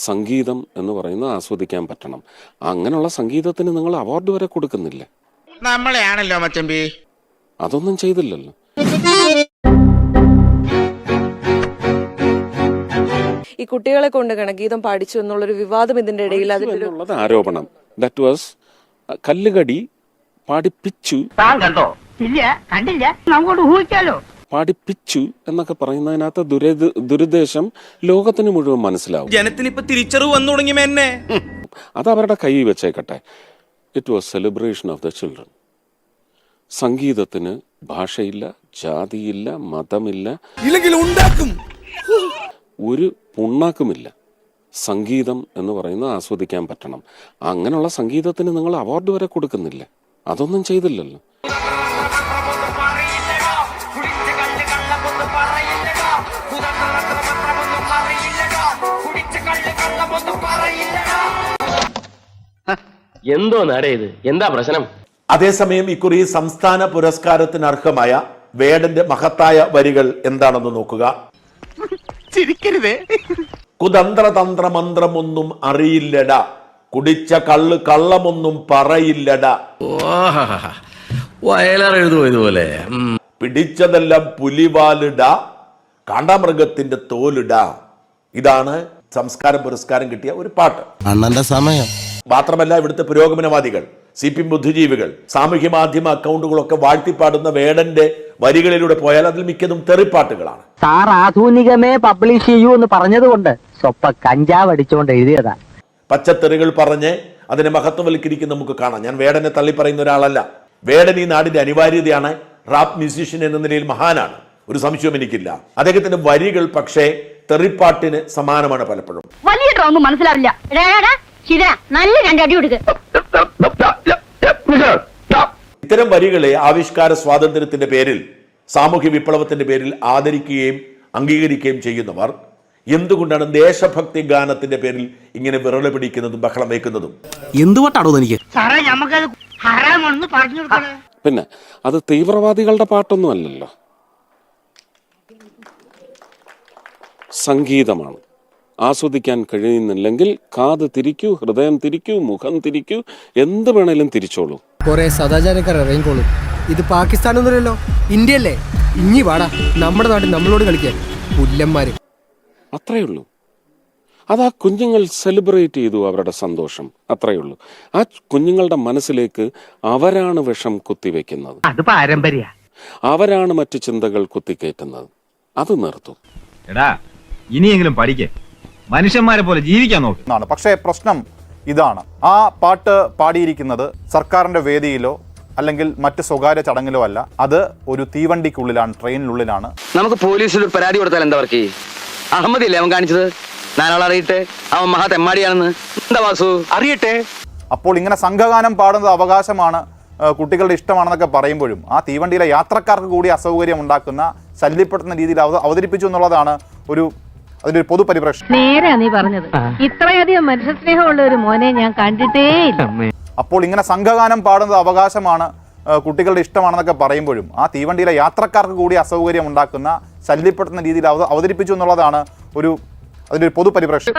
സംഗീതം എന്ന് പറയുന്നത് ആസ്വദിക്കാൻ പറ്റണം. അങ്ങനെയുള്ള സംഗീതത്തിന് നിങ്ങൾ അവാർഡ് വരെ കൊടുക്കുന്നില്ല. നമ്മളെയാണല്ലോ മച്ചമ്പി. അതൊന്നും ചെയ്തില്ലല്ലോ. ഈ കുട്ടികളെ കൊണ്ട് ഗണഗീതം പാടിച്ചു എന്നുള്ളൊരു വിവാദം ഇതിന്റെ ഇടയിൽ അതിനുള്ളത് ആരോപണം. ദാറ്റ് വാസ് കല്ലുകടി പാടിപ്പിച്ചു. കണ്ടോ? ഇല്ല, കണ്ടില്ല. നമുക്ക് ഊഹിക്കാലോ. പാടിപ്പിച്ചു എന്നൊക്കെ പറയുന്നതിനകത്ത് ദുരുദ്ദേശം ലോകത്തിന് മുഴുവൻ മനസ്സിലാവും. ജനത്തിന് ഇപ്പൊ തിരിച്ചറിവ് വന്നു തുടങ്ങി എന്നെ. അത് അവരുടെ കൈ വെച്ചേക്കട്ടെ. It was celebration of the children. സംഗീതത്തിന് ഭാഷയില്ല, ജാതിയില്ല, മതമില്ല, ഒരു പുണ്ണാക്കുമില്ല. സംഗീതം എന്ന് പറയുന്നത് ആസ്വദിക്കാൻ പറ്റണം. അങ്ങനെയുള്ള സംഗീതത്തിന് നിങ്ങൾ അവാർഡ് വരെ കൊടുക്കുന്നില്ല. അതൊന്നും ചെയ്തില്ലല്ലോ. എന്തോ നാടേ ഇത്, എന്താ പ്രശ്നം? അതേസമയം ഇക്കുറി സംസ്ഥാന പുരസ്കാരത്തിന് അർഹമായ വേടന്റെ മഹത്തായ വരികൾ എന്താണെന്ന് നോക്കുക. കുതന്ത്രതന്ത്ര മന്ത്രമൊന്നും അറിയില്ലടാ, കുടിച്ച കള്ള് കള്ളമൊന്നും പറയില്ലടാ, വയലാറെഴുതുപോലെ പിടിച്ചതെല്ലാം പുലിവാലിടാ, കാണ്ടാമൃഗത്തിന്റെ തോലിടാ. ഇതാണ് സംസ്കാര പുരസ്കാരം കിട്ടിയ ഒരു പാട്ട്. അണ്ണന്റെ സമയം മാത്രമല്ല, ഇവിടുത്തെ പുരോഗമനവാദികൾ, CPM ബുദ്ധിജീവികൾ, സാമൂഹ്യ മാധ്യമ അക്കൗണ്ടുകളൊക്കെ വാഴ്ത്തിപ്പാടുന്ന വേടന്റെ വരികളിലൂടെ പോയാൽ അതിൽ മിക്കതും തെറിപ്പാട്ടുകളാണ്. സാർ ആധുനികമേ പബ്ലിഷ് ചെയ്യൂ എന്ന് പറഞ്ഞതുകൊണ്ട് സ്വപ്പ കഞ്ചാവ് അടിച്ചുകൊണ്ട് എഴുതിയതാ. പച്ചത്തെറികൾ പറഞ്ഞ് അതിനെ മഹത്വവൽക്കരിക്കുന്ന നമുക്ക് കാണാം. ഞാൻ വേടനെ തള്ളി പറയുന്ന ഒരാളല്ല. വേടൻ ഈ നാടിന്റെ അനിവാര്യതയാണ്. റാപ്പ് മ്യൂസീഷ്യൻ എന്ന നിലയിൽ മഹാനാണ്, ഒരു സംശയവും എനിക്കില്ല. അദ്ദേഹത്തിന്റെ വരികൾ പക്ഷേ തെറിപ്പാട്ടിന് സമാനമാണ് പലപ്പോഴും. വലിയ ഒന്നും മനസ്സിലാവില്ല. നല്ല രണ്ടടി കൊടുക്കുക. ഇത്തരം വരികളെ ആവിഷ്കാര സ്വാതന്ത്ര്യത്തിന്റെ പേരിൽ, സാമൂഹ്യ വിപ്ലവത്തിന്റെ പേരിൽ ആദരിക്കുകയും അംഗീകരിക്കുകയും ചെയ്യുന്നവർ എന്തുകൊണ്ടാണ് ദേശഭക്തി ഗാനത്തിന്റെ പേരിൽ ഇങ്ങനെ വിറള പിടിക്കുന്നതും ബഹളം വയ്ക്കുന്നതും? എന്തുകൊണ്ടാണോ എനിക്ക് സാറേ നമുക്കത് ഹറാമാണെന്ന് പറഞ്ഞു കൊടുക്കണേ. പിന്നെ അത് തീവ്രവാദികളുടെ പാട്ടൊന്നും അല്ലല്ലോ, സംഗീതമാണ്. ആസ്വദിക്കാൻ കഴിയുന്നില്ലെങ്കിൽ കാത് തിരിക്കൂ, ഹൃദയം തിരിക്കൂ, മുഖം തിരിക്കൂ, എന്ത് വേണേലും തിരിച്ചോളൂ. കുറെ സദാചാരക്കാർ ഇറങ്ങിക്കോളും. ഇത് പാകിസ്ഥാനൊന്നുമല്ലല്ലോ, ഇന്ത്യയല്ലേ. ഇനി വാടാ നമ്മുടെ നാട്ടിൽ നമ്മളോട് കളിക്കാൻ പുല്ലന്മാര്. അത്രയേ ഉള്ളൂ. അത് ആ കുഞ്ഞുങ്ങൾ സെലിബ്രേറ്റ് ചെയ്തു അവരുടെ സന്തോഷം, അത്രയേ ഉള്ളൂ. ആ കുഞ്ഞുങ്ങളുടെ മനസ്സിലേക്ക് അവരാണ് വിഷം കുത്തിവെക്കുന്നത്, അത് പാരമ്പര്യ. അവരാണ് മറ്റു ചിന്തകൾ കുത്തിക്കയറ്റുന്നത്. അത് നിർത്തും. എടാ, ഇനിയെങ്കിലും പഠിക്കേ, മനുഷ്യന്മാരെ പോലെ ജീവിക്കാൻ നോക്കും. പക്ഷേ പ്രശ്നം ഇതാണ്, ആ പാട്ട് പാടിയിരിക്കുന്നത് സർക്കാരിന്റെ വേദിയിലോ അല്ലെങ്കിൽ മറ്റ് സ്വകാര്യ ചടങ്ങിലോ അല്ല. അത് ഒരു തീവണ്ടിക്കുള്ളിലാണ്, ട്രെയിനിനുള്ളിലാണ്. നമുക്ക് പോലീസിൽ ഒരു പരാതി കൊടുത്താൽ എന്താ വർക്ക്? അഹമ്മദില്ലേ അവൻ കാണിച്ചത്? നാലാളറിയട്ടെ, അവൻ മഹാ തെമ്മാടിയാണെന്ന്. എന്താ വാസു, അറിയട്ടെ. അപ്പോൾ ഇങ്ങനെ സംഘഗാനം പാടുന്നത് അവകാശമാണ്, കുട്ടികളുടെ ഇഷ്ടമാണെന്നൊക്കെ പറയുമ്പോഴും ആ തീവണ്ടിയിലെ യാത്രക്കാർക്ക് കൂടി അസൗകര്യം ഉണ്ടാക്കുന്ന, ശല്യപ്പെടുത്തുന്ന രീതിയിൽ അവതരിപ്പിച്ചു എന്നുള്ളതാണ് അതിന്റെ ഒരു പൊതുപരിപ്രേക്ഷണം. നേരെ നീ പറഞ്ഞത്. ഇത്രയധികം മനുഷ്യ സ്നേഹമുള്ള ഒരു മോനെ ഞാൻ കണ്ടിട്ടേ ഇല്ല. അപ്പോൾ ഇങ്ങനെ സംഘഗാനം പാടുന്നത് അവകാശമാണ്, കുട്ടികളുടെ ഇഷ്ടമാണെന്നൊക്കെ പറയുമ്പോഴും ആ തീവണ്ടിയിലെ യാത്രക്കാർക്ക് കൂടി അസൗകര്യം ഉണ്ടാക്കുന്ന, ശല്യപ്പെടുത്തുന്ന രീതിയിൽ അവതരിപ്പിച്ചു എന്നുള്ളതാണ് അതിന്റെ ഒരു പൊതുപരിപ്രേക്ഷണം.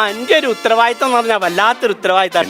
എന്റെ ഒരു ഉത്തരവാദിത്തം എന്ന് പറഞ്ഞാൽ വല്ലാത്തൊരു ഉത്തരവാദിത്തം.